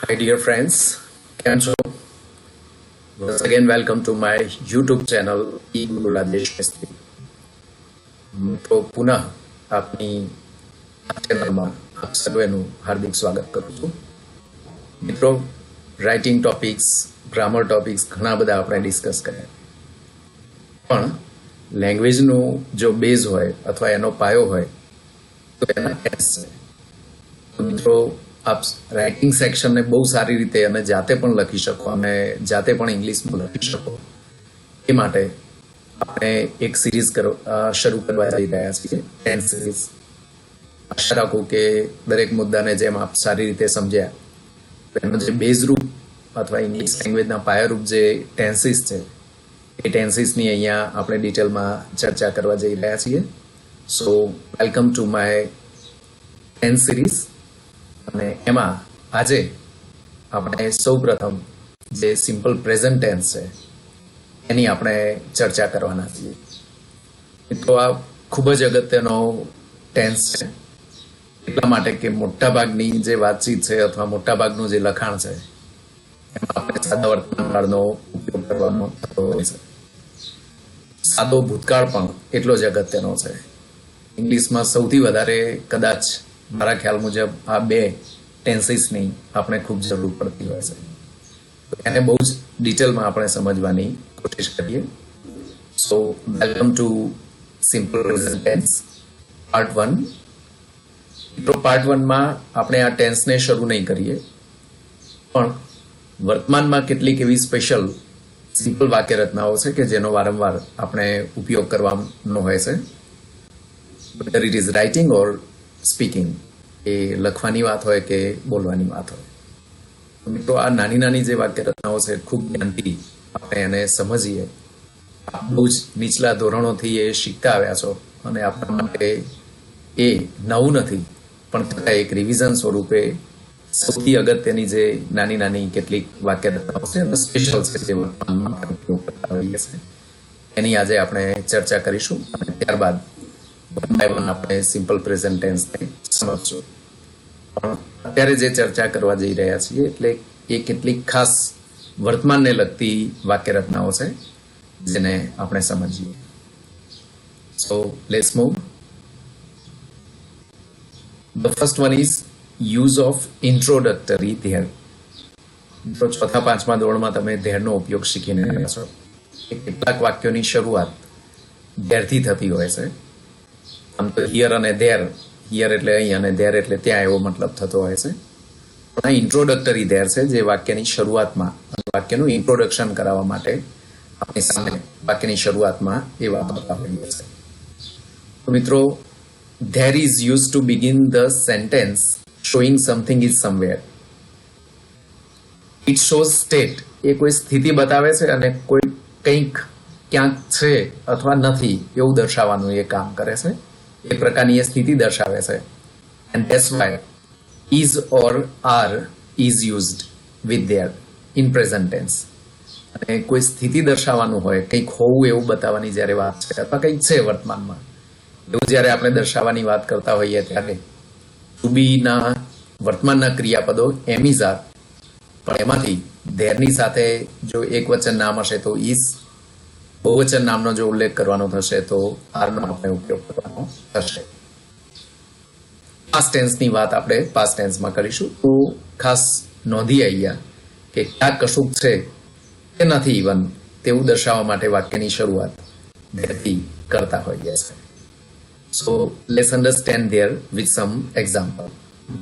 Hi dear friends, કેમ છો? Once again welcome to my YouTube channel E Guru Rajesh Mistry. તો પુનઃ આપની ચેનલમાં આપ સર્વેનું હાર્દિક સ્વાગત કરું છું. મિત્રો, રાઇટિંગ ટોપિક્સ, ગ્રામર ટોપિક્સ ઘણા બધા આપણે ડિસ્કસ કર્યા, પણ લેંગ્વેજનું જો બેઝ હોય અથવા એનો પાયો હોય તો એના ટેન્સ છે. મિત્રો, આપ રાઇટિંગ સેક્શનને બહુ સારી રીતે અને જાતે પણ લખી શકો અને જાતે પણ ઇંગ્લિશમાં લખી શકો. એ માટે આપણે એક સિરીઝ શરૂ કરવા જઈ રહ્યા છીએ, 10 સિરીઝ. આશા રાખું કે દરેક મુદ્દાને જેમ આપ સારી રીતે સમજ્યા, એનો જે બેઝ રૂપ અથવા ઇંગ્લિશ લેંગ્વેજના પાયારૂપ જે ટેન્સીસ છે, એ ટેન્સીસની અહીંયા આપણે ડિટેલમાં ચર્ચા કરવા જઈ રહ્યા છીએ. સો વેલકમ ટુ માય 10 સિરીઝ. અને એમાં આજે આપણે સૌ પ્રથમ જે સિમ્પલ પ્રેઝન્ટ ટેન્સ છે એની આપણે ચર્ચા કરવાના છીએ. તો આ ખૂબ જ અગત્યનો ટેન્સ છે, એટલા માટે કે મોટાભાગની જે વાતચીત છે અથવા મોટાભાગનું જે લખાણ છે એમાં આપણે સાદા વર્તમાનકાળનો ઉપયોગ કરવાનો થતો હોય છે. સાદો ભૂતકાળ પણ એટલો જ અગત્યનો છે. ઇંગ્લિશમાં સૌથી વધારે કદાચ મારા ખ્યાલ મુજબ આ બે ટેન્સીસની આપણે ખૂબ જરૂર પડતી હોય છે. એને બહુ જ ડિટેલમાં આપણે સમજવાની કોશિશ કરીએ. So welcome to simple present tense part 1. તો પાર્ટ 1માં આપણે આ ટેન્સને શરૂ નહીં કરીએ, પણ વર્તમાનમાં કેટલીક એવી સ્પેશિયલ સિમ્પલ વાક્ય રચનાઓ છે કે જેનો વારંવાર આપણે ઉપયોગ કરવાનો હોય છે, whether it is writing or speaking. એ લખવાની વાત હોય કે બોલવાની વાત હોય. મિત્રો, આ નાની નાની જે વાક્ય રચનાઓ છે ખૂબ ધ્યાનથી આપણે એને સમજીએ. બહુ જ નીચલા ધોરણોથી એ શીખતા આવ્યા છો અને આપણા માટે એ નવું નથી, પણ છતાં એક રિવિઝન સ્વરૂપે સૌથી અગત્યની જે નાની નાની કેટલીક વાક્ય રચનાઓ છે સ્પેશિયલ છે, જે વર્તમાનમાં ઉપયોગ કરતા હોઈએ છે, એની આજે આપણે ચર્ચા કરીશું. અને ત્યારબાદ આપણે સિમ્પલ પ્રેઝન્ટ ટેન્સને સમજશું. પણ અત્યારે જે ચર્ચા કરવા જઈ રહ્યા છીએ એટલે એ કેટલીક ખાસ વર્તમાનને લગતી વાક્ય રચનાઓ છે જેને આપણે સમજીએ. So let's move. The first one is use of introductory there. તો ચોથા પાંચમા ધોરણમાં તમે ધેરનો ઉપયોગ શીખીને રહ્યા છો. કેટલાક વાક્યોની શરૂઆત ધેરથી થતી હોય છે. આમ તો હિયર અને ધેર, હિયર એટલે અહીં અને ધેર એટલે ત્યાં એવો મતલબ થતો હોય છે. પણ આ ઇન્ટ્રોડક્ટરી ધેર છે જે વાક્યની શરૂઆતમાં, વાક્યનું ઇન્ટ્રોડક્શન કરાવવા માટે આપણી સામે વાક્યની શરૂઆતમાં એ વાપરતા હોઈએ છે. તો મિત્રો, there is used to begin the sentence showing something is somewhere. It shows state. એ કોઈ સ્થિતિ બતાવે છે અને કોઈ કંઈક ક્યાંક છે અથવા નથી એવું દર્શાવવાનું એ કામ કરે છે. એ પ્રકારની એ સ્થિતિ દર્શાવે છે. And that's why is or are is used with their in present tense. અને કોઈ સ્થિતિ દર્શાવવાનું હોય, કંઈક હોવું એવું બતાવવાની જ્યારે વાત છે અથવા કંઈક છે વર્તમાનમાં એવું જ્યારે આપણે દર્શાવવાની વાત કરતા હોઈએ ત્યારે ટુ બીના વર્તમાનના ક્રિયાપદો એમ ઇઝ આર, પણ એમાંથી ધેરની સાથે જો એક વચન નામ હશે તો ઇઝ, બહુવચન નામનો જો ઉલ્લેખ કરવાનો થશે તો આરનો આપણે ઉપયોગ કરવાનો થશે. પાસ્ટ ટેન્સની વાત આપણે પાસ્ટ ટેન્સમાં કરીશું. તો ખાસ નોંધી અહીંયા કે ક્યાં કશુંક છે કે નથી ઇવન તેવું દર્શાવવા માટે વાક્યની શરૂઆત ધેરથી કરતા હોઈએ છે. So let's understand there with some example.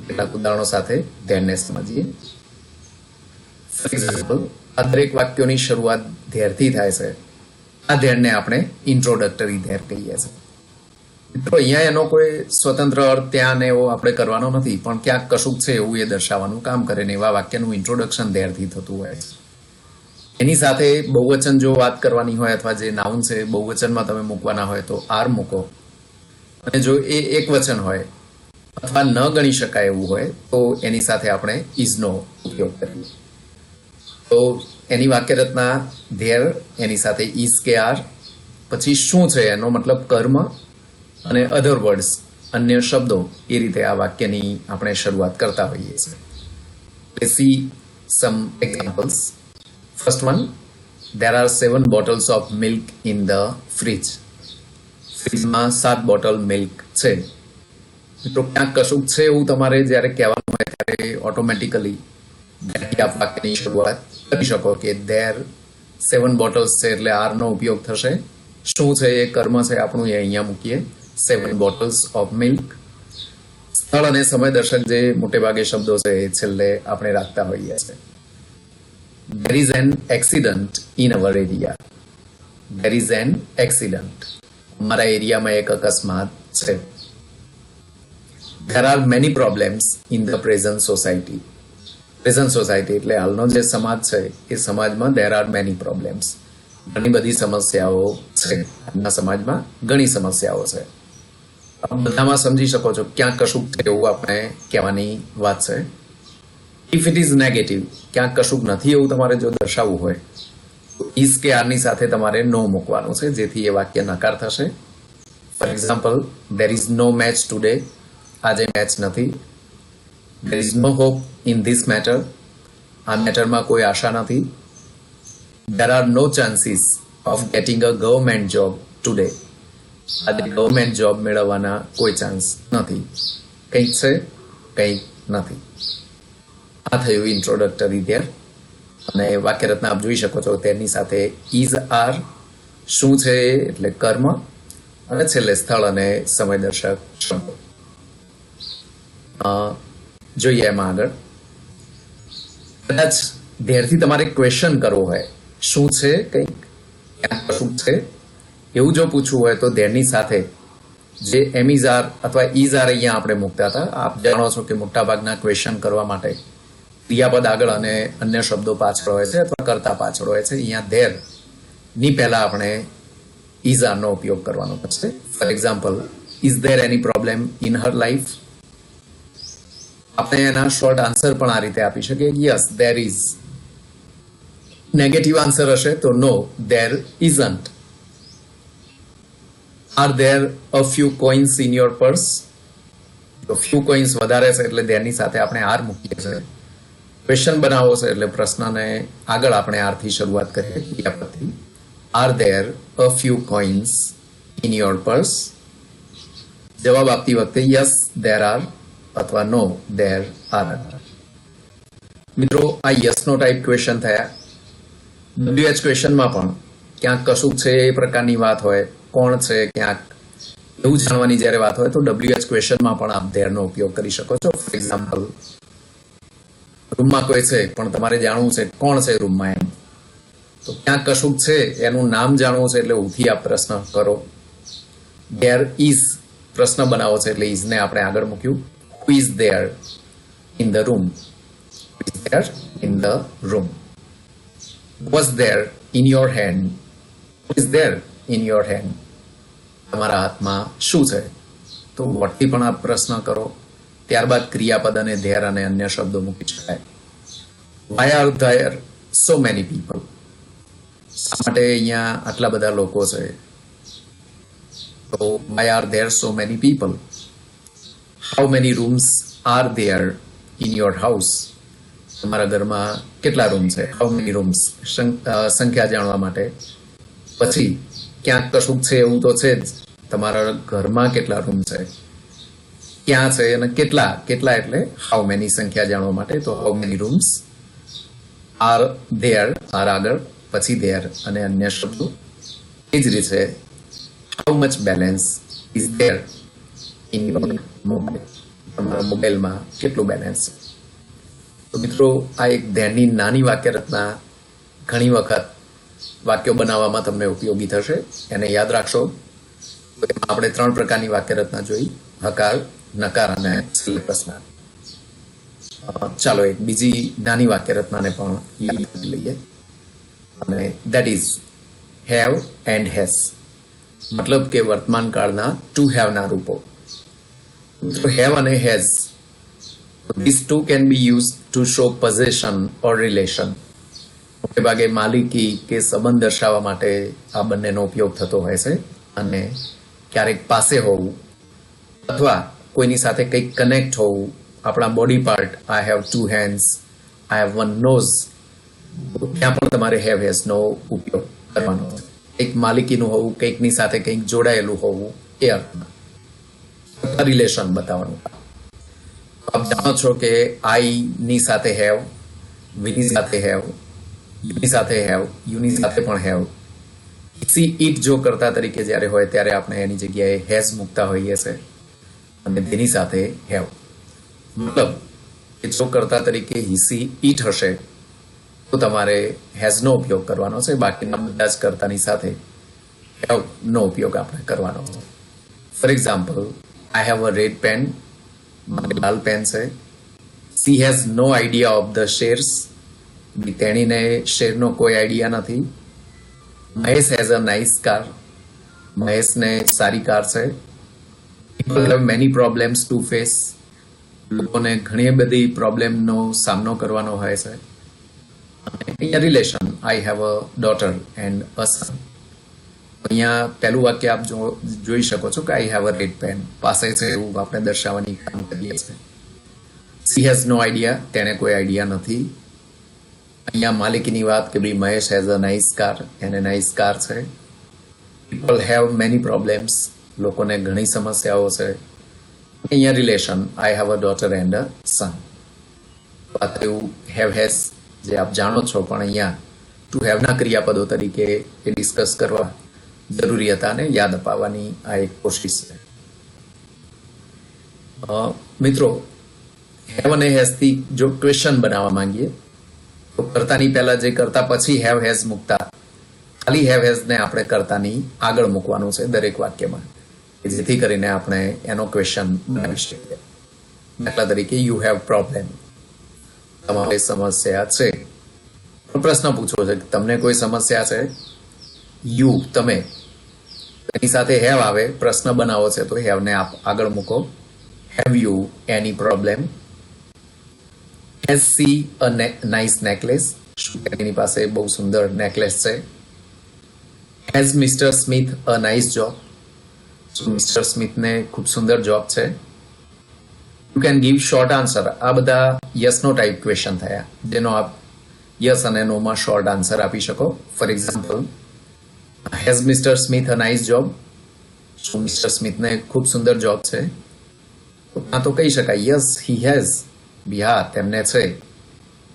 કેટલાક ઉદાહરણો સાથે ધેરને સમજીએ. ફોર એક્ઝામ્પલ, આ દરેક વાક્યોની શરૂઆત ધેરથી થાય છે. આ ધેરને આપણે ઇન્ટ્રોડક્ટરી ધેર કહીએ છીએ. મિત્રો, અહીંયા એનો કોઈ સ્વતંત્ર અર્થ ત્યાં ને એવો આપણે કરવાનો નથી, પણ ક્યાંક કશુંક છે એવું એ દર્શાવવાનું કામ કરે ને એવા વાક્યનું ઇન્ટ્રોડક્શન ધેરથી થતું હોય છે. એની સાથે બહુવચન જો વાત કરવાની હોય અથવા જે નાઉન છે બહુવચનમાં તમે મૂકવાના હોય તો આર મૂકો, અને જો એ એક વચન હોય અથવા ન ગણી શકાય એવું હોય તો એની સાથે આપણે ઇઝનો ઉપયોગ કરીએ. તો એની વાક્ય રચના ધેર, એની સાથે ઇઝ કે આર, પછી શું છે એનો મતલબ કર્મ, અને અધર વર્ડ્સ અન્ય શબ્દો, એ રીતે આ વાક્યની આપણે શરૂઆત કરતા હોઈએ છીએ. Let's see some examples. First one, there are 7 bottles of milk in the fridge. ફ્રીજમાં 7 બોટલ મિલ્ક છે. મિત્રો ક્યાંક કશુંક છે એવું તમારે જ્યારે કહેવાનું હોય ત્યારે ઓટોમેટિકલી આપ વાક્યની શરૂઆત કરી શકો કે there 7 બોટલ્સ છે એટલે આર નો ઉપયોગ થશે. શું છે એ કર્મ છે આપણું, એ અહીંયા મૂકીએ 7 બોટલ્સ ઓફ મિલ્ક. સ્થળ અને સમય દર્શક જે મોટે ભાગે શબ્દો છે એ છેલ્લે આપણે રાખતા હોઈએ છીએ. There is an accident in our area. There is an accident. અમારા એરિયામાં એક અકસ્માત છે. There are many problems in the present society. Present society એટલે હાલનો જે સમાજ છે એ સમાજમાં there are many problems. ઘણી બધી સમસ્યાઓ છે. આજના સમાજમાં ઘણી સમસ્યાઓ છે. બધામાં સમજી શકો છો ક્યાંક કશુંક છે એવું આપણે કહેવાની વાત છે. ઇફ ઇટ ઇઝ નેગેટિવ, ક્યાંક કશુંક નથી એવું તમારે જો દર્શાવવું હોય તો ઇઝ કે આરની સાથે તમારે નો મૂકવાનું છે, જેથી એ વાક્ય નકાર થશે. For example, there is no match today. આજે મેચ નથી. there is no hope in this matter. આ મેટરમાં કોઈ આશા નથી. there are no chances of getting a government job today. આજે ગવર્મેન્ટ જોબ મેળવવાના કોઈ ચાન્સ નથી. કંઈક છે, કંઈક નથી. આ થયું ઇન્ટ્રોડક્ટરી ધેર. અને વાક્યરચના આપ જોઈ શકો છો તેની સાથે ઇઝ આર, શું છે એટલે કર્મ, અને છેલ્લે સ્થળ અને સમય દર્શક શબ્દો. જોઈએ એમાં આગળ. કદાચ ધેરથી તમારે ક્વેશ્ચન કરવો હોય, શું છે કંઈક, ક્યાંક કશું છે એવું જો પૂછવું હોય તો ધેરની સાથે જે એમિઝાર અથવા ઇઝાર અહીંયા આપણે મૂકતા હતા. આપ જાણો છો કે મોટાભાગના ક્વેશ્ચન કરવા માટે ક્રિયાપદ આગળ અને અન્ય શબ્દો પાછળ હોય છે અથવા કરતા પાછળ હોય છે. અહીંયા ધેર ની પહેલા આપણે ઇઝારનો ઉપયોગ કરવાનો છે. For example, is there any problem in her life. આપણે એના શોર્ટ આન્સર પણ આ રીતે આપી શકીએ, yes there is. Negative answer હશે તો no there isn't. Are there a few coins in your purse? તો few coins વધારે છે એટલે thereની સાથે આપણે આર મૂકીએ છીએ. ક્વેશ્ચન બનાવવો છે એટલે પ્રશ્નને આગળ આપણે આર થી શરૂઆત કરીએ ક્રિયાપદથી. Are there a few coins in your purse? જવાબ આપતી વખતે yes there are અથવા no there are. મિત્રો આ યસ નો ટાઈપ ક્વેશ્ચન થયા. WH ક્વેશ્ચનમાં પણ ક્યાંક કશુંક છે એ પ્રકારની વાત હોય, કોણ છે ક્યાંક એવું જાણવાની જ્યારે વાત હોય તો WH ક્વેશ્ચનમાં પણ આપ ધેર નો ઉપયોગ કરી શકો છો. ફોર એક્ઝામ્પલ, રૂમમાં કોઈ છે પણ તમારે જાણવું છે કોણ છે રૂમમાં, એમ તો ક્યાંક કશુંક છે એનું નામ જાણવું છે એટલે ઉથી આપ પ્રશ્ન કરો. ધેર ઇઝ પ્રશ્ન બનાવો છે એટલે ઇઝ ને આપણે આગળ મૂક્યું. Who is there in the room? Who is there in the room? Was there in your hand? Who is there in your hand? તમારા હાથમાં શું છે? તો વોટથી પણ આપ પ્રશ્ન કરો. ત્યારબાદ ક્રિયાપદ અને ધેર અને અન્ય શબ્દો મૂકી શકાય. Why are there so many people? શા માટે અહીંયા આટલા બધા લોકો છે? તો why are there so many people? How many rooms are there in your house? તમારા ઘરમાં કેટલા રૂમ છે? હાઉ મેની રૂમ્સ સંખ્યા જાણવા માટે. પછી ક્યાંક કશુંક છે એવું તો છે જ, તમારા ઘરમાં કેટલા રૂમ છે, ક્યાં છે અને કેટલા. કેટલા એટલે હાઉ મેની સંખ્યા જાણવા માટે. તો how many rooms are there, are આગળ, પછી ધેર અને અન્ય શબ્દો. એ જ રીતે how much balance is there in your mobile? તમારા મોબાઈલમાં કેટલું બેલેન્સ છે? તો મિત્રો આ એક ધેરની નાની વાક્ય રચના ઘણી વખત વાક્યો બનાવવામાં તમને ઉપયોગી થશે. એને યાદ રાખશો. આપણે 3 પ્રકારની વાક્ય રચના જોઈ: હકાર, નકાર અને પ્રશ્ન. ચાલો એક બીજી નાની વાક્ય રચનાને પણ યાદ કરી લઈએ. અને that is have and has. મતલબ કે વર્તમાન કાળના ટુ હેવ ના રૂપો. તો હેવ અને has, these two can be used to show possession or relation. મોટે ભાગે માલિકી કે સંબંધ દર્શાવવા માટે આ બંનેનો ઉપયોગ થતો હોય છે. અને ક્યારેક પાસે હોવું અથવા કોઈની સાથે કંઈક કનેક્ટ હોવું. આપણા body part, I have 2 hands, I have one nose, ત્યાં પણ તમારે હેવ હેઝ નો ઉપયોગ કરવાનો છે. કંઈક માલિકીનું હોવું, કંઈકની સાથે કંઈક જોડાયેલું હોવું, એ અર્થમાં રિલેશન બતાવવાનું. આપ જાણો છો કે આઈ ની સાથે હેવ, વીની સાથે હેવ, યુની સાથે હેવ, યુની સાથે પણ હેવ. સી ઇટ જો કરતા તરીકે જ્યારે હોય ત્યારે આપણે એની જગ્યાએ હેઝ મૂકતા હોઈએ છે, અને તેની સાથે હેવ. મતલબ કે જો કરતા તરીકે હિસી ઇટ હશે તો તમારે હેઝનો ઉપયોગ કરવાનો છે, બાકીના બધા જ કરતાની સાથે હેવનો ઉપયોગ આપણે કરવાનો છે. For example, I have a red pen, મારી લાલ પેન છે. She has no idea of the shares, તેણીને શેરનો કોઈ આઈડિયા નથી. Mahesh has a nice car, મહેશને સારી કાર છે. People have many problems to face, લોકોને ઘણી બધી પ્રોબ્લેમનો સામનો કરવાનો હોય છે. અહીંયા relation, I have a daughter and a son. અહીંયા પહેલું વાક્ય આપ જોઈ શકો છો કે I have a red pen, પાસે છે એવું આપણે દર્શાવવાની કામ કરીએ છીએ. સી હેઝ નો આઈડિયા, તેને કોઈ આઈડિયા નથી. અહીંયા માલિકીની વાત કે ભાઈ Mahesh has a nice car, એને નાઇસ કાર છે. પીપલ હેવ મેની પ્રોબ્લેમ્સ, લોકોને ઘણી સમસ્યાઓ છે. અહીંયા relation, I have a daughter and a son. વાત એવું હેવ હેઝ જે આપ જાણો છો, પણ અહીંયા ટુ હેવના ક્રિયાપદો તરીકે એ ડિસ્કસ કરવા જરૂરી હતા અને યાદ અપાવવાની આ એક કોશિશ છે. મિત્રો, હેવ અને હેઝથી જો ક્વેશ્ચન બનાવવા માંગીએ તો કરતાની પહેલા જે કરતા પછી હેવ હેઝ મૂકતા, ખાલી હેવ હેઝને આપણે કરતાની આગળ મૂકવાનું છે દરેક વાક્યમાં, કે જેથી કરીને આપણે એનો ક્વેશ્ચન બનાવી શકીએ. દાખલા તરીકે, યુ હેવ પ્રોબ્લેમ, તમારે સમસ્યા છે. પ્રશ્ન પૂછવો છે કે તમને કોઈ સમસ્યા છે? યુ, તમે, એની સાથે હેવ આવે, પ્રશ્ન બનાવો છે તો હેવને આપ આગળ મૂકો. Have you any problem? Has C a nice necklace, શું તેની પાસે બહુ સુંદર નેકલેસ છે? Has mister Smith a nice job, શું મિસ્ટર સ્મિથને ખૂબ સુંદર જોબ છે? You can give short answer. આ બધા યસ નો ટાઈપ ક્વેશ્ચન થયા, જેનો આપ યસ અને નો માં શોર્ટ આન્સર આપી શકો. For example, has mister Smith a nice job, શું મિસ્ટર સ્મિથને ખૂબ સુંદર જોબ છે? આ તો કહી શકાય યસ હી હેઝ, હા તેમને છે.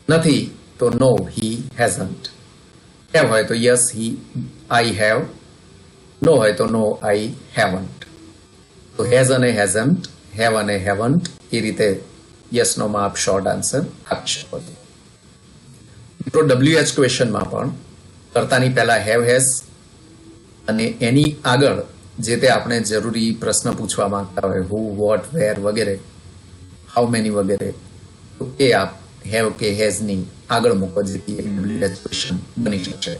નથી તો નો હી હેઝન્ટ. હેવ હોય તો યસ હી આઈ હેવ, નો હોય તો નો આઈ હેવન્ટ. તો હેઝ અને હેઝન્ટ, હેવ અને હેવન્ટ, એ રીતે યસ નો માં આપ શોર્ટ આન્સર આપી શકો છો. મિત્રો, WH ક્વેશ્ચનમાં પણ કરતાની પહેલા હેવ હેઝ અને એની આગળ જે તે આપણે જરૂરી પ્રશ્ન પૂછવા માંગતા હોય, હુ, વોટ, વેર વગેરે, હાઉ મેની વગેરે, તો એ આપ હેવ કે હેઝની આગળ મૂકો, જેથી WH ક્વેશ્ચન બની શકશે.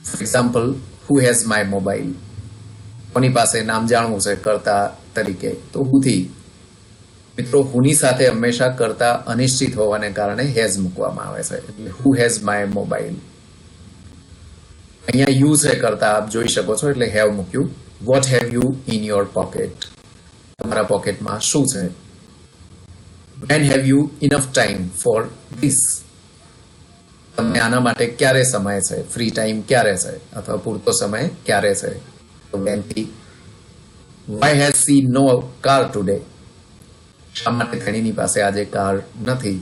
For example, who has my mobile, કોની પાસે નામ જાણવું છે કરતા તરીકે, તો હુથી. મિત્રો, હુની સાથે હંમેશા કરતા અનિશ્ચિત હોવાને કારણે હેઝ મૂકવામાં આવે છે, એટલે હુ હેઝ માય મોબાઈલ. અહીંયા યુ છે કરતા આપ જોઈ શકો છો, એટલે હેવ મૂક્યું. What have you in your pocket, તમારા પોકેટમાં શું છે? When have you enough time for this, તમને આના માટે ક્યારે સમય છે, ફ્રી ટાઈમ ક્યારે છે, અથવા પૂરતો સમય ક્યારે છે? તો વેનથી. Why has she no car today, શા માટે તેણીની પાસે આજે કાર નથી?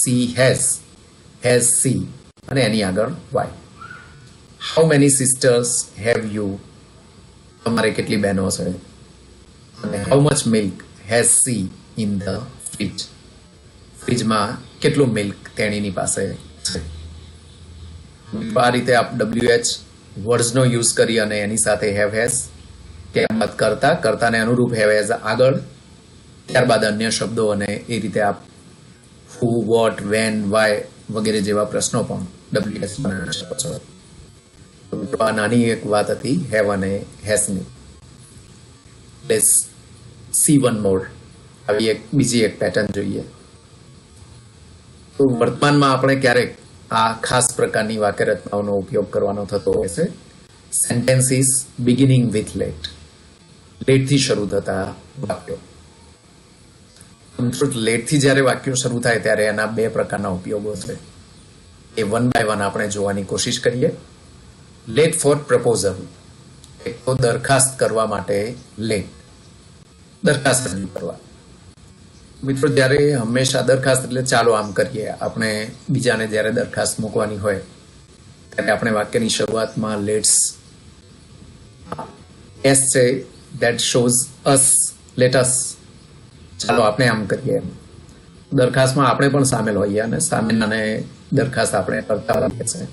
સી હેઝ સી, અને એની આગળ Y. How many sisters have you, તમારે કેટલી બહેનો છે? અને how much milk has she in the fridge, ફ્રીજમાં કેટલું મિલ્ક તેણીની પાસે છે? આ રીતે આપ WH વર્ડ્સનો યુઝ કરી અને એની સાથે હેવ હેઝ, ત્યારબાદ કરતાને અનુરૂપ હેવ હેઝ આગળ, ત્યારબાદ અન્ય શબ્દો, અને એ રીતે આપ હુ, વોટ, વેન, વાય વગેરે જેવા પ્રશ્નો પણ WH બનાવી શકો છો. આ નાની એક વાત હતી હેવ અને હેઝની. લેટ્સ સી વન મોર, આવી બીજી એક પેટર્ન જોઈએ. તો વર્તમાનમાં આપણે ક્યારેક આ ખાસ પ્રકારની વાક્ય રચનાઓનો ઉપયોગ કરવાનો થતો હોય છે. સેન્ટેન્સીસ બિગિનિંગ વિથ લેટ, લેટથી શરૂ થતા વાક્યો. મિત્રો લેટથી જ્યારે વાક્યો શરૂ થાય ત્યારે એના બે પ્રકારના ઉપયોગો છે, એ વન બાય વન આપણે જોવાની કોશિશ કરીએ. લેટ ફોર પ્રપોઝલ, એક તો દરખાસ્ત કરવા માટે લેટ, દરખાસ્ત રજૂ કરવા. મિત્રો જ્યારે હંમેશા દરખાસ્ત એટલે ચાલો આમ કરીએ, આપણે બીજાને જ્યારે દરખાસ્ત મૂકવાની હોય ત્યારે આપણે વાક્યની શરૂઆતમાં લેટ્સ એસ છે, that shows us, let us, ચાલો આપણે આમ કરીએ. દરખાસ્તમાં આપણે પણ સામેલ હોઈએ અને સામેનાને દરખાસ્ત આપણે કરતા હોઈએ છે.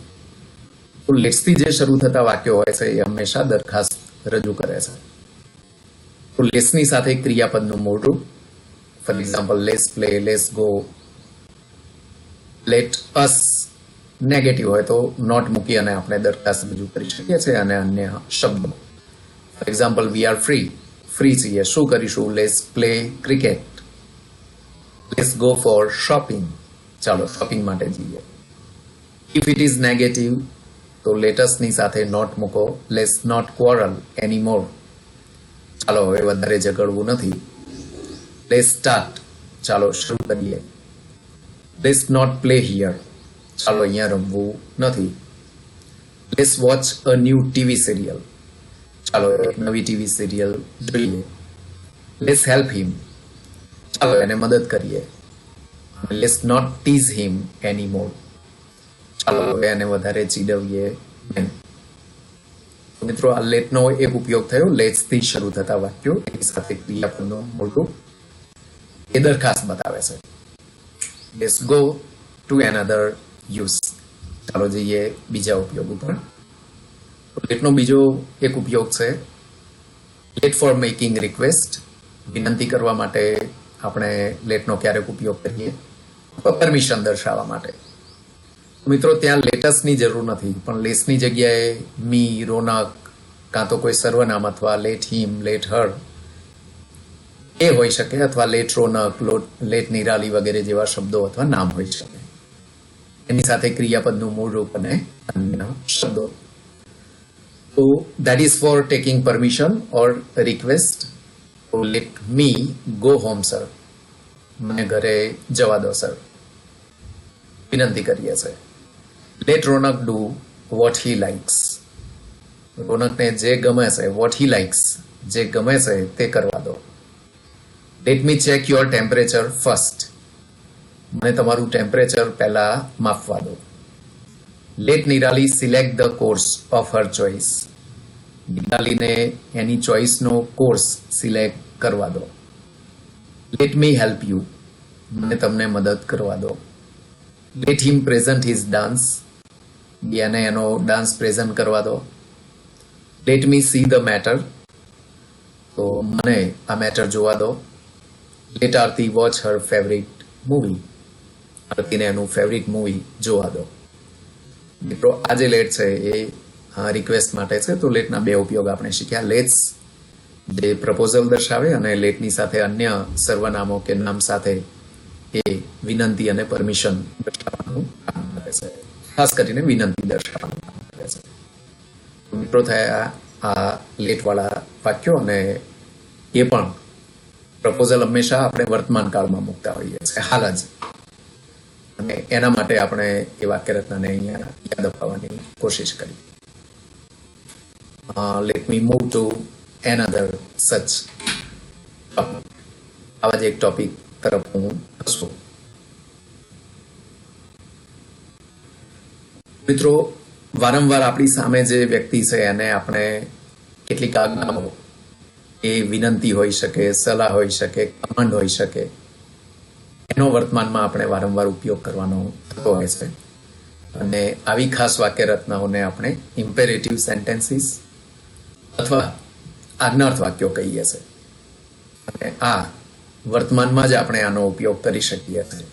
તો લેટ્સથી જે શરૂ થતા વાક્યો હોય છે એ હંમેશા દરખાસ્ત રજૂ કરે છે. તો લેટ્સની સાથે ક્રિયાપદનું મૂળ રૂપ, for example let's play, let's go. Let us negative હોય તો નોટ મૂકી અને આપણે દરખાસ્ત રજૂ કરી શકીએ છીએ. અને અન્ય શબ્દો, for example we are free, free છીએ, શું કરીશું? Let's play cricket. Let's go for shopping, ચાલો શોપિંગ માટે જઈએ. ઇફ ઇટ ઇઝ નેગેટિવ તો લેટસની સાથે નોટ મૂકો. લેટ્સ નોટ ક્વોરલ એની મોર, ચાલો હવે વધારે ઝઘડવું નથી. લેટ્સ સ્ટાર્ટ, ચાલો શરૂ કરીએ. લેટ્સ નોટ પ્લે હિયર, ચાલો અહીંયા રમવું નથી. Let's watch a new TV serial, ચાલો એક નવી ટીવી સિરિયલ જોઈએ. લેટ્સ હેલ્પ હિમ, ચાલો એને મદદ કરીએ. લેટ્સ નોટ ટીઝ હિમ એની મોર, ચાલો હવે એને વધારે ચીડવીએ નહીં. મિત્રો આ લેટનો એક ઉપયોગ થયો લેટ્સથી શરૂ થતા વાક્યો એની સાથે ક્રિયાપદનો મૂળરૂપ, એ દરખાસ્ત બતાવે છે. લેટ્સ ગો ટુ એનધર યુઝ, ચાલો જઈએ બીજા ઉપયોગ ઉપર. લેટનો બીજો એક ઉપયોગ છે લેટ ફોર મેકિંગ રિક્વેસ્ટ, વિનંતી કરવા માટે આપણે લેટનો ક્યારેક ઉપયોગ કરીએ, પરમિશન દર્શાવવા માટે. મિત્રો ત્યાં લેટસની જરૂર નથી, પણ લેટ્સની જગ્યાએ મી, રોનક, કાં તો કોઈ સર્વનામ અથવા લેટ હિમ, લેટ હર એ હોઈ શકે, અથવા લેટ રોનક, લેટ નિરાલી વગેરે જેવા શબ્દો અથવા નામ હોઈ શકે. એની સાથે ક્રિયાપદનું મૂળ રૂપ અને અન્ય શબ્દો. તો that is for taking permission or request. So let me go home sir, મને ઘરે જવા દો સર, વિનંતી કરીએ છે. Let Ronak do what he likes, રોનકને જે ગમે છે, what he likes જે ગમે છે તે કરવા દો. Let me check your temperature first, મને તમારું ટેમ્પરેચર પહેલા માપવા દો. Let Nirali select the course of her choice, નિરાલીને એની ચોઇસનો કોર્સ સિલેક્ટ કરવા દો. Let me help you, મને તમને મદદ કરવા દો. Let him present his dance, એને એનો ડાન્સ પ્રેઝન્ટ કરવા દો. Let me see the matter, તો મને આ મેટર જોવા દો. Let આરતી વોચ હર ફેવરિટ મૂવી, આરતીને એનું ફેવરિટ મૂવી જોવા દો. મિત્રો આ જે લેટ છે એ રિક્વેસ્ટ માટે છે. તો લેટના બે ઉપયોગ આપણે શીખ્યા. લેટ્સ જે પ્રપોઝલ દર્શાવે અને લેટની સાથે અન્ય સર્વનામો કે નામ સાથે એ વિનંતી અને પરમિશન દર્શાવવાનું કામ કરે છે, ખાસ કરીને વિનંતી દર્શાવવાનું કામ કરે છે. મિત્રો થયા આ લેટવાળા વાક્યો, અને એ પણ પ્રપોઝલ હંમેશા આપણે વર્તમાન કાળમાં મૂકતા હોઈએ છીએ, હાલ જ, અને એના માટે આપણે એ વાક્ય રચનાને અહીંયા યાદ અપાવવાની કોશિશ કરી. લેટ મી મૂવ ટુ એનધર સચ, આવા જ એક ટોપિક તરફ હું હશું. મિત્રો વારંવાર આપણી સામે જે વ્યક્તિ છે એને આપણે કેટલીક આજ્ઞાઓ, એ વિનંતી હોઈ શકે, સલાહ હોઈ શકે, કમાન્ડ હોઈ શકે, એનો વર્તમાનમાં આપણે વારંવાર ઉપયોગ કરવાનો થતો હોય છે. અને આવી ખાસ વાક્ય રચનાઓને આપણે ઇમ્પેરેટિવ સેન્ટેન્સીસ અથવા આજ્ઞાર્થ વાક્યો કહીએ છીએ. અને આ વર્તમાનમાં જ આપણે આનો ઉપયોગ કરી શકીએ છીએ.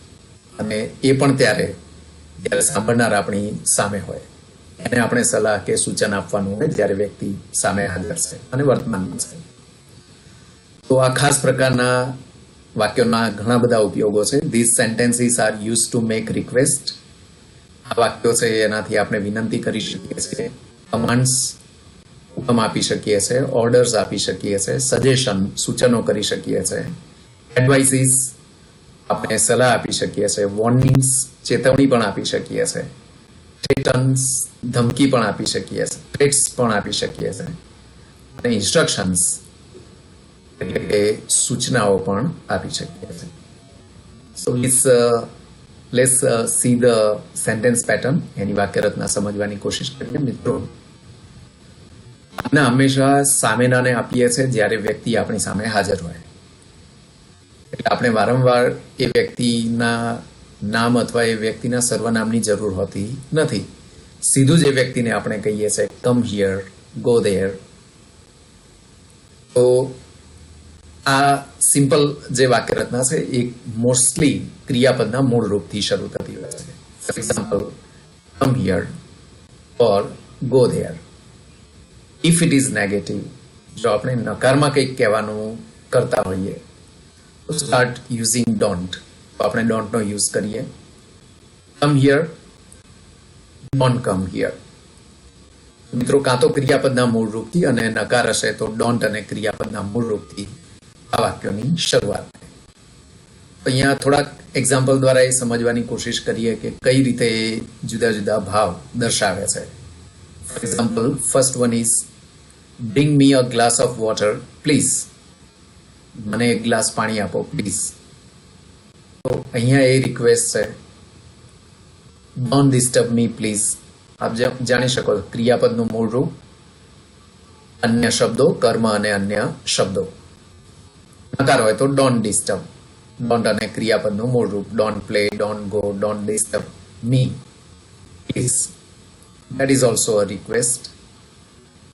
અને એ પણ ત્યારે જ્યારે સાંભળનાર આપણી સામે હોય, એને આપણે સલાહ કે સૂચન આપવાનું હોય જ્યારે વ્યક્તિ સામે હાજર છે અને વર્તમાનમાં છે. તો આ ખાસ પ્રકારના વાક્યોના ઘણા બધા ઉપયોગો છે. This sentences are use to make request, આ વાક્યો છે એનાથી આપણે વિનંતી કરી શકીએ છીએ, કમાન્ડ્સ હુકમ આપી શકીએ છીએ, ઓર્ડર્સ આપી શકીએ છીએ, સજેશન સૂચનો કરી શકીએ છીએ, એડવાઇસીસ આપણે સલાહ આપી શકીએ છીએ, વોર્નિંગ્સ ચેતવણી પણ આપી શકીએ છીએ, થ્રેટન્સ ધમકી પણ આપી શકીએ છીએ, થ્રેટ્સ પણ આપી શકીએ છીએ, અને ઇન્સ્ટ્રક્શન્સ એટલે કે સૂચનાઓ પણ આપી શકીએ છીએ. So let's see the sentence pattern, એની વાક્ય રચના સમજવાની કોશિશ કરીએ. મિત્રો, આપણે હંમેશા સામેનાને આપીએ છીએ જ્યારે વ્યક્તિ આપણી સામે હાજર હોય. એટલે આપણે વારંવાર એ વ્યક્તિના નામ અથવા એ વ્યક્તિના સર્વનામની જરૂર હોતી નથી. સીધું જ એ વ્યક્તિને આપણે કહીએ છીએ કમ હિયર, ગો ધેર. તો આ સિમ્પલ જે વાક્ય રચના છે એ મોસ્ટલી ક્રિયાપદના મૂળ રૂપથી શરૂ થતી હોય છે. For example, come here or go there. If it is negative, જો આપણે નકારમાં કંઈક કહેવાનું કરતા હોઈએ તો સ્ટાર્ટ યુઝિંગ ડોન્ટ. તો આપણે ડોન્ટનો યુઝ કરીએ. Come here, don't come here. મિત્રો, કાં તો ક્રિયાપદના મૂળ રૂપથી અને નકાર હશે તો ડોન્ટ અને ક્રિયાપદના મૂળ રૂપથી આ વાક્યોની શરૂઆત થાય. અહીંયા થોડાક એક્ઝામ્પલ દ્વારા એ સમજવાની કોશિશ કરીએ કે કઈ રીતે જુદા જુદા ભાવ દર્શાવે છે. For example, first one is bring me a glass of water please. મને એક ગ્લાસ પાણી આપો પ્લીઝ. તો અહીંયા એ રિક્વેસ્ટ છે, ડોન્ટ ડિસ્ટર્બ મી પ્લીઝ. આપ જાણી શકો ક્રિયાપદનું મૂળ રૂપ, અન્ય શબ્દો, કર્મ અને અન્ય શબ્દો. નકાર હોય તો ડોન્ટ ડિસ્ટર્બ. ડોન્ટ અને ક્રિયાપદનું મૂળ રૂપ, don't play, don't go, don't disturb me please. That is also a request.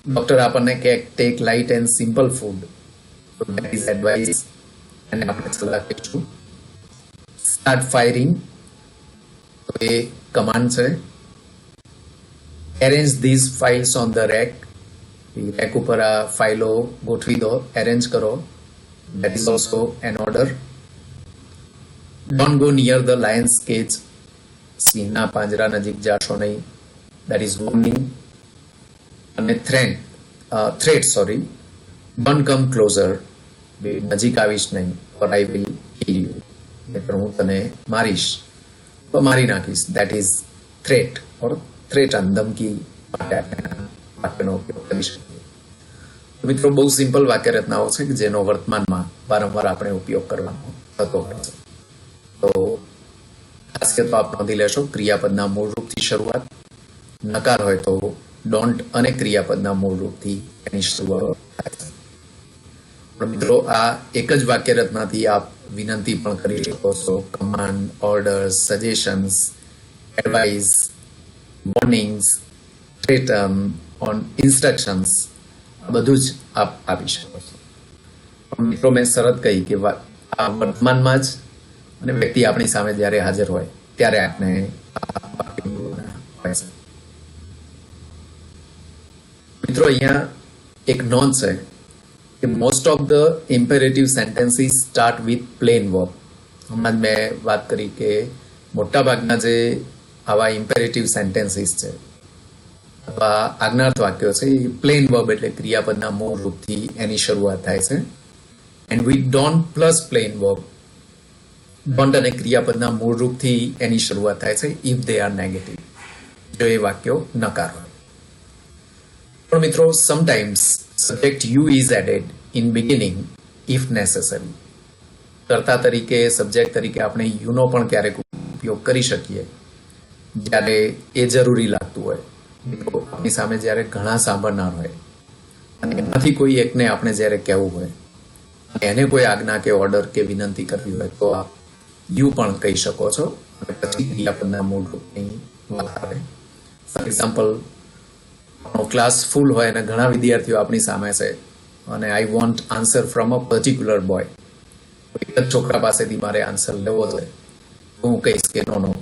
Doctor આપણને કે take light and simple food. So that is advice. અને આપણે સલાહ કહીશું. સ્ટાર્ટ ફાયરિંગ, તો એ કમાન્ડ છે. Arrange these files on the rack. Rack ઉપર આ ફાઇલો ગોઠવી દો, એરેન્જ કરો. That is also an order. Don't go near the lion's cage. સિંહના પાંજરા નજીક જાશો નહીં. That is warning. અને threat, sorry. Don't come closer. નજીક આવીશ નહીં. Or I will kill you. એટલે હું તને મારીશ, તો મારી નાખીશ. That is threat or threaten, ધમકી માટે આપણે વાક્યનો ઉપયોગ કરી શકીએ. મિત્રો, બહુ સિમ્પલ વાક્ય રચનાઓ છે કે જેનો વર્તમાનમાં વારંવાર આપણે ઉપયોગ કરવાનો થતો હોય છે. તો ખાસ તો આપ નોંધી લેશો, ક્રિયાપદના મૂળ રૂપથી શરૂઆત, નકાર હોય તો ડોન્ટ અને ક્રિયાપદના મૂળ રૂપથી એની શરૂઆત થાય છે. પણ મિત્રો, આ એક જ વાક્ય રચનાથી આપ વિનંતી પણ કરી શકો છો. Command, orders, suggestions, advice, warnings, threaten, on instructions, બધું જ આપ આપી શકો છો. પણ મિત્રો, મેં શરત કહી કે આ વર્તમાનમાં જ અને વ્યક્તિ આપણી સામે જ્યારે હાજર હોય ત્યારે આપણે હોય છે. મિત્રો, અહીંયા એક નોંધ છે કે most of the imperative sentences start with plane verb. હમણાં જ મેં વાત કરી કે મોટાભાગના જે આવા ઇમ્પેરેટિવ સેન્ટેન્સીસ છે અથવા આજ્ઞાર્થ વાક્યો છે એ પ્લેન વર્બ એટલે ક્રિયાપદના મૂળ રૂપથી એની શરૂઆત થાય છે. And with don't plus plane verb, don't અને ક્રિયાપદના મૂળ રૂપથી એની શરૂઆત થાય છે ઇફ દે આર નેગેટિવ, જો એ વાક્યો નકાર હોય. પણ મિત્રો, sometimes subject you is added in beginning if necessary. કર્તા તરીકે, સબ્જેક્ટ તરીકે આપણે યુનો પણ ક્યારેક ઉપયોગ કરી શકીએ જ્યારે એ જરૂરી લાગતું હોય. મિત્રો, આપણી સામે જ્યારે ઘણા સાંભળનાર હોય અને એમાંથી કોઈ એકને આપણે જ્યારે કહેવું હોય, એને કોઈ આજ્ઞા કે ઓર્ડર કે વિનંતી કરવી હોય તો આપ યુ પણ કહી શકો છો અને પછી ક્રિયાપદના મૂળ રૂપની વાત આવે. ફોર એક્ઝામ્પલ, ક્લાસ ફૂલ હોય અને ઘણા વિદ્યાર્થીઓ આપણી સામે છે અને I want answer from a particular boy. એક જ છોકરા પાસેથી મારે આન્સર લેવો છે. હું કહીશ કે no,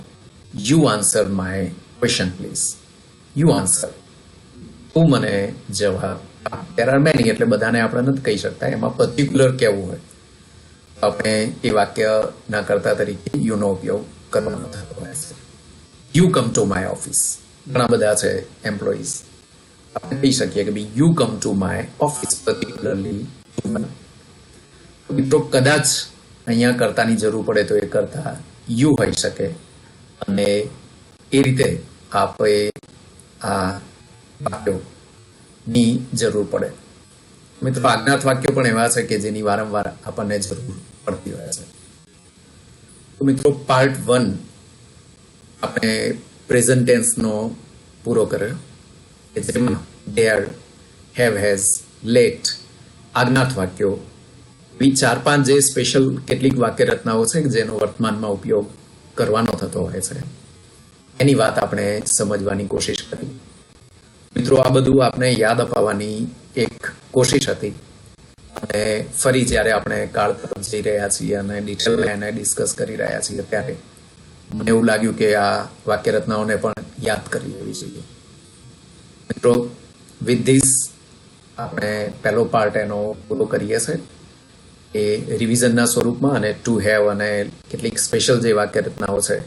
you answer my question please. You answer, તું મને જવાબ. દેર આર મેની, એટલે બધાને આપણે નથી કહી શકતા. એમાં પર્ટિક્યુલર કેવું હોય આપણે એ વાક્યના કર્તા તરીકે યુનો ઉપયોગ કરવાનો થતો હોય છે. You come to my office. ઘણા બધા છે એમ્પ્લોઈઝ, આપણે કહી શકીએ કે ભાઈ you come to my office, particularly. મિત્રો, કદાચ અહીંયા કર્તાની જરૂર પડે તો એ કર્તા યુ હોઈ શકે અને એ રીતે આપણે આ વાક્યોની જરૂર પડે. મિત્રો, આજ્ઞાર્થ વાક્યો પણ એવા છે કે જેની વારંવાર આપણને જરૂર પડતી હોય છે. તો મિત્રો, પાર્ટ 1 આપણે પ્રેઝન્ટ ટેન્સનો પૂરો કર્યો કે જેમાં ડેર, હેવ, હેઝ, લેટ, આજ્ઞાર્થ વાક્યો, એવી 4-5 જે સ્પેશિયલ કેટલીક વાક્ય રચનાઓ છે જેનો વર્તમાનમાં ઉપયોગ કરવાનો થતો હોય છે, એની વાત આપણે સમજવાની કોશિશ કરી. મિત્રો, આ બધું આપણે યાદ અપાવવાની એક કોશિશ હતી અને ફરી જ્યારે આપણે કાળ તરફ જઈ રહ્યા છીએ અને ડિટેલ એને ડિસ્કસ કરી રહ્યા છીએ ત્યારે મને એવું લાગ્યું કે આ વાક્ય રચનાઓને પણ યાદ કરી લેવી જોઈએ. મિત્રો, વિથ ધીસ આપણે પહેલો પાર્ટ એનો પૂરો કરીએ છીએ એ રિવિઝનના સ્વરૂપમાં, અને ટુ હેવ અને કેટલીક સ્પેશિયલ જે વાક્ય રચનાઓ છે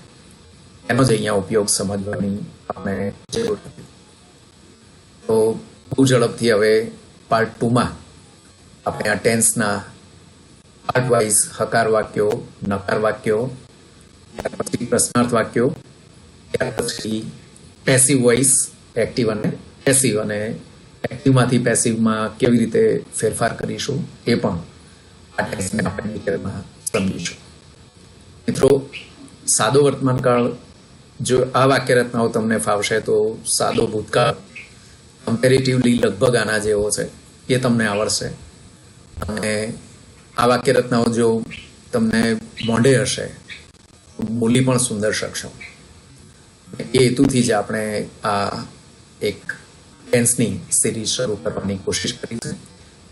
એનો જ અહીંયા ઉપયોગ સમજવાની આપણે જરૂર હતી. તો બહુ ઝડપથી હવે પાર્ટ 2માં આપણે આ ટેન્સના પાર્ટ વાઇઝ હકાર વાક્યો, નકાર વાક્યો, ત્યાર પછી પ્રશ્નાર્થ વાક્યો, ત્યાર પછી પેસિવ વોઇસ, એક્ટિવ અને પેસિવ, અને એક્ટિવમાંથી પેસિવમાં કેવી રીતે ફેરફાર કરીશું એ પણ આ ટેન્સને આપણે ડિટેલમાં સમજીશું. મિત્રો, સાદો વર્તમાનકાળ, જો આ વાક્ય રચનાઓ તમને ફાવશે તો સાદો ભૂતકાળ કમ્પેરેટિવલી લગભગ આના જેવો છે એ તમને આવડશે, અને આ વાક્ય રચનાઓ જો તમને મોઢે હશે બોલી પણ સુંદર શકશો. એ હેતુથી જ આપણે આ એક ટેન્સની સિરીઝ શરૂ કરવાની કોશિશ કરી છે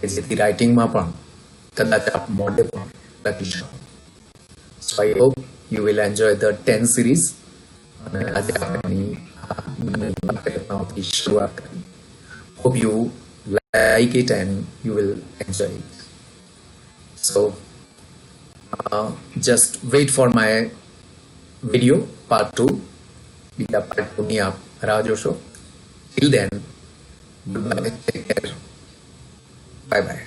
કે જેથી રાઇટિંગમાં પણ કદાચ આપ મોઢે પણ લખી શકો. So I hope you will enjoy the tense series. અને આજે આપણે શરૂઆત કરી. Hope you like it and you will enjoy it. So just wait for my video part 2. બીજા part 2 ની આપ રાહ જોશો. Till then, goodbye, take care, bye bye.